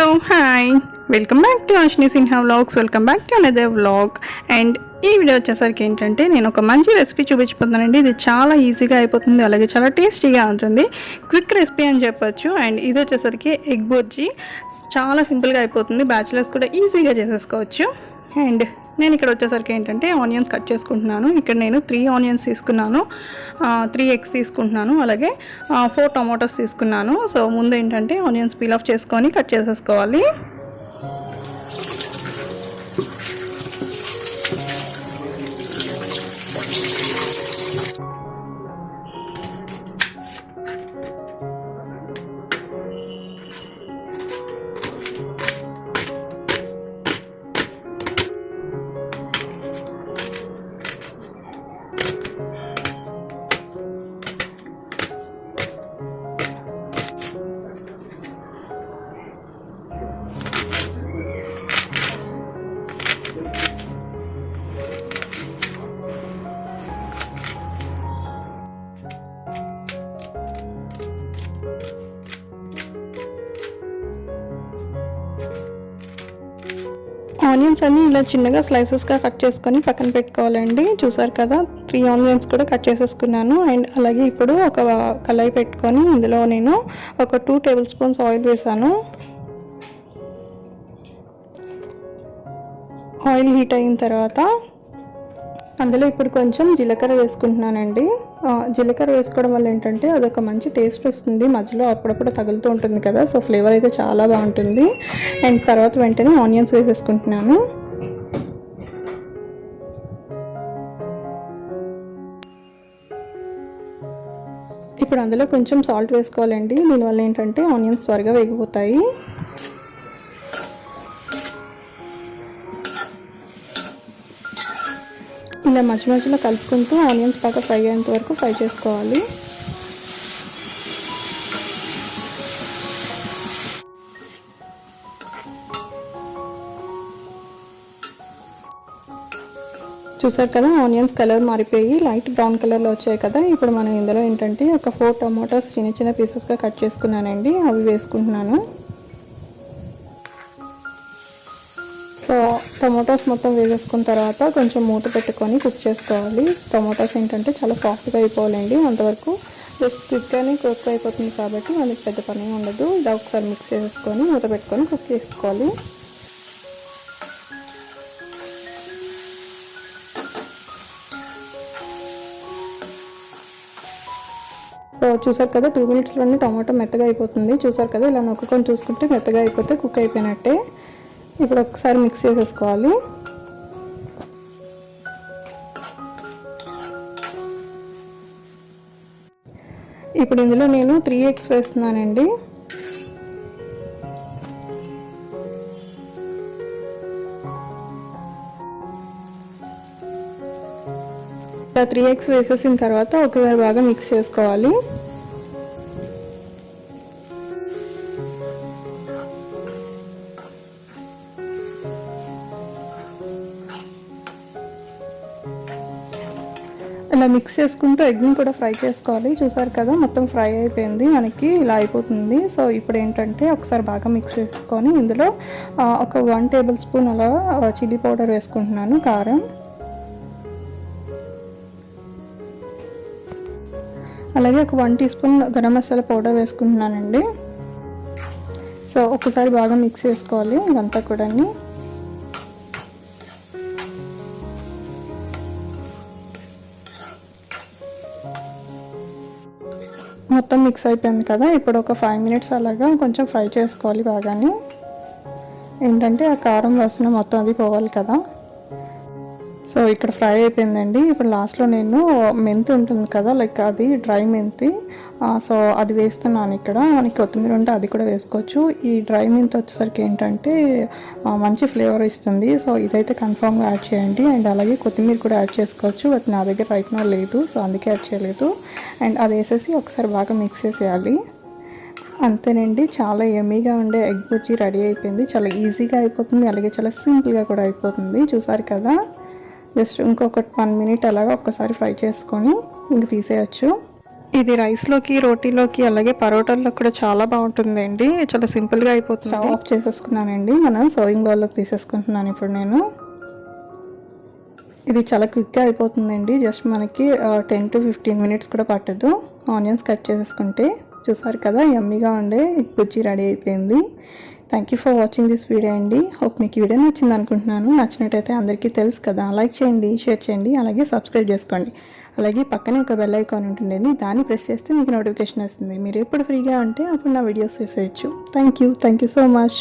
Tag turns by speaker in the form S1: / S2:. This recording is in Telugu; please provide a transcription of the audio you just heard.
S1: Hello hi welcome back to aswinisinhavlogs. Welcome back to another vlog. And ఈ వీడియో వచ్చేసరికి ఏంటంటే నేను ఒక మంచి రెసిపీ చూపించిపోతున్నానండి. ఇది చాలా ఈజీగా అయిపోతుంది, అలాగే చాలా టేస్టీగా ఉంటుంది. క్విక్ రెసిపీ అని చెప్పొచ్చు. అండ్ ఇది వచ్చేసరికి ఎగ్ బుర్జీ. చాలా సింపుల్గా అయిపోతుంది, బ్యాచిలర్స్ కూడా ఈజీగా చేసేసుకోవచ్చు. అండ్ నేను ఇక్కడ వచ్చేసరికి ఏంటంటే ఆనియన్స్ కట్ చేసుకుంటున్నాను. ఇక్కడ నేను 3 ఆనియన్స్ తీసుకున్నాను, 3 ఎగ్స్ తీసుకుంటున్నాను, అలాగే 4 టొమాటోస్ తీసుకున్నాను. సో ముందు ఏంటంటే ఆనియన్స్ పీల్ ఆఫ్ చేసుకొని కట్ చేసేసుకోవాలి. ఆనియన్స్ అన్నీ ఇలా చిన్నగా స్లైసెస్గా కట్ చేసుకొని పక్కన పెట్టుకోవాలండి. చూసారు కదా, 3 ఆనియన్స్ కూడా కట్ చేసేసుకున్నాను. అండ్ అలాగే ఇప్పుడు ఒక కళాయి పెట్టుకొని ఇందులో నేను ఒక 2 టేబుల్ స్పూన్స్ ఆయిల్ వేసాను. ఆయిల్ హీట్ అయిన తర్వాత అందులో ఇప్పుడు కొంచెం జీలకర్ర వేసుకుంటున్నానండి. జీలకర్ర వేసుకోవడం వల్ల ఏంటంటే అదొక మంచి టేస్ట్ వస్తుంది, మధ్యలో అప్పుడప్పుడు తగులుతూ ఉంటుంది కదా, సో ఫ్లేవర్ అయితే చాలా బాగుంటుంది. అండ్ తర్వాత వెంటనే ఆనియన్స్ వేసేసుకుంటున్నాను. ఇప్పుడు అందులో కొంచెం సాల్ట్ వేసుకోవాలండి, దీనివల్ల ఏంటంటే ఆనియన్స్ త్వరగా వేగిపోతాయి. ఇలా మధ్య మధ్యలో కలుపుకుంటూ ఆనియన్స్ బాగా ఫ్రై అయ్యేంత వరకు ఫ్రై చేసుకోవాలి. చూసారు కదా, ఆనియన్స్ కలర్ మారిపోయి లైట్ బ్రౌన్ కలర్లో వచ్చాయి కదా. ఇప్పుడు మనం ఇందులో ఏంటంటే ఒక 4 టమాటోస్ చిన్న చిన్న పీసెస్గా కట్ చేసుకున్నానండి, అవి వేసుకుంటున్నాను. సో టొమాటోస్ మొత్తం వేసేసుకున్న తర్వాత కొంచెం మూత పెట్టుకొని కుక్ చేసుకోవాలి. టొమాటోస్ ఏంటంటే చాలా సాఫ్ట్గా అయిపోవాలండి, అంతవరకు జస్ట్ క్విక్గానే కుక్ అయిపోతుంది కాబట్టి మనకి పెద్ద పని ఉండదు. ఇలా ఒకసారి మిక్స్ చేసేసుకొని మూత పెట్టుకొని కుక్ చేసుకోవాలి. సో చూసారు కదా, 2 మినిట్స్లోనే టమాటో మెత్తగా అయిపోతుంది. చూసారు కదా, ఇలా నొక్కుకొని చూసుకుంటే మెత్తగా అయిపోతే కుక్ అయిపోయినట్టే. ఇప్పుడు ఒకసారి మిక్స్ చేసేసుకోవాలి. ఇప్పుడు ఇందులో నేను 3 ఎగ్స్ వేస్తున్నానండి. ఇలా 3 ఎగ్స్ వేసేసిన తర్వాత ఒకసారి బాగా మిక్స్ చేసుకోవాలి. ఇలా మిక్స్ చేసుకుంటూ ఎగ్ని కూడా ఫ్రై చేసుకోవాలి. చూసారు కదా, మొత్తం ఫ్రై అయిపోయింది, మనకి ఇలా అయిపోతుంది. సో ఇప్పుడు ఏంటంటే ఒకసారి బాగా మిక్స్ చేసుకొని ఇందులో ఒక 1 టేబుల్ స్పూన్ అలా చిల్లీ పౌడర్ వేసుకుంటున్నాను, కారం. అలాగే ఒక 1 tea spoon garam masala powder వేసుకుంటున్నానండి. సో ఒకసారి బాగా మిక్స్ చేసుకోవాలి ఇదంతా కూడా. మొత్తం మిక్స్ అయిపోయింది కదా, ఇప్పుడు ఒక 5 మినిట్స్ అలాగా కొంచెం ఫ్రై చేసుకోవాలి బాగానే. ఏంటంటే ఆ కారం వాసన మొత్తం అది పోవాలి కదా. సో ఇక్కడ ఫ్రై అయిపోయిందండి. ఇప్పుడు లాస్ట్లో నేను మెంతి ఉంటుంది కదా, లైక్ అది డ్రై మెంతి, సో అది వేస్తున్నాను. ఇక్కడ మనకి కొత్తిమీర ఉంటే అది కూడా వేసుకోవచ్చు. ఈ డ్రై మెంతి వచ్చేసరికి ఏంటంటే మంచి ఫ్లేవర్ ఇస్తుంది. సో ఇదైతే కన్ఫామ్గా యాడ్ చేయండి. అండ్ అలాగే కొత్తిమీర కూడా యాడ్ చేసుకోవచ్చు, బట్ నా దగ్గర రైట్ నౌ లేదు, సో అందుకే యాడ్ చేయలేదు. అండ్ అది వేసేసి ఒకసారి బాగా మిక్స్ చేసేయాలి. అంతేనండి, చాలా యమ్మీగా ఉండే ఎగ్ బుర్జీ రెడీ అయిపోయింది. చాలా ఈజీగా అయిపోతుంది, అలాగే చాలా సింపుల్గా కూడా అయిపోతుంది. చూసారు కదా, జస్ట్ ఇంకొక 1 మినిట్ అలాగా ఒక్కసారి ఫ్రై చేసుకొని ఇంక తీసేయచ్చు. ఇది రైస్లోకి, రోటీలోకి, అలాగే పరోటాల్లో కూడా చాలా బాగుంటుందండి. చాలా సింపుల్గా అయిపోతుంది. స్టవ్ ఆఫ్ చేసేసుకున్నానండి. మనం సర్వింగ్ బౌల్లోకి తీసేసుకుంటున్నాను ఇప్పుడు నేను. ఇది చాలా క్విక్గా అయిపోతుందండి. జస్ట్ మనకి 10 to 15 minutes కూడా పట్టదు. ఆనియన్స్ కట్ చేసేసుకుంటే. చూసారు కదా, యమ్మీగా ఉండే ఎగ్ బుజ్జి రెడీ అయిపోయింది. Thank you for watching this video అండి. హోప్ మీకు వీడియో నచ్చింది అనుకుంటున్నాను. నచ్చినట్టయితే అందరికీ తెలుసు కదా, లైక్ చేయండి, షేర్ చేయండి, అలాగే సబ్స్క్రైబ్ చేసుకోండి. అలాగే పక్కనే ఒక బెల్ ఐకాన్ ఉంటుంది, దాన్ని ప్రెస్ చేస్తే మీకు నోటిఫికేషన్ వస్తుంది. మీరు ఎప్పుడు ఫ్రీగా ఉంటే అప్పుడు నా వీడియోస్ చూసేయచ్చు. Thank you so much.